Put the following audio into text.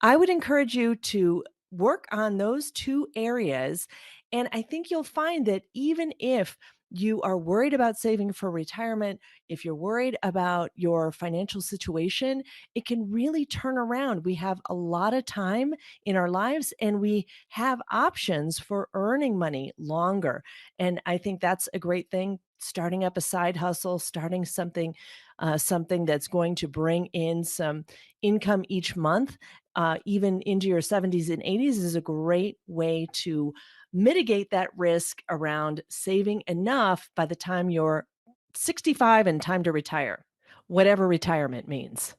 I would encourage you to work on those 2 areas, and I think you'll find that even if you are worried about saving for retirement, if you're worried about your financial situation, it can really turn around. We have a lot of time in our lives, and we have options for earning money longer, and I think that's a great thing, starting up a side hustle, starting something that's going to bring in some income each month, even into your 70s and 80s is a great way to mitigate that risk around saving enough by the time you're 65 and time to retire, whatever retirement means.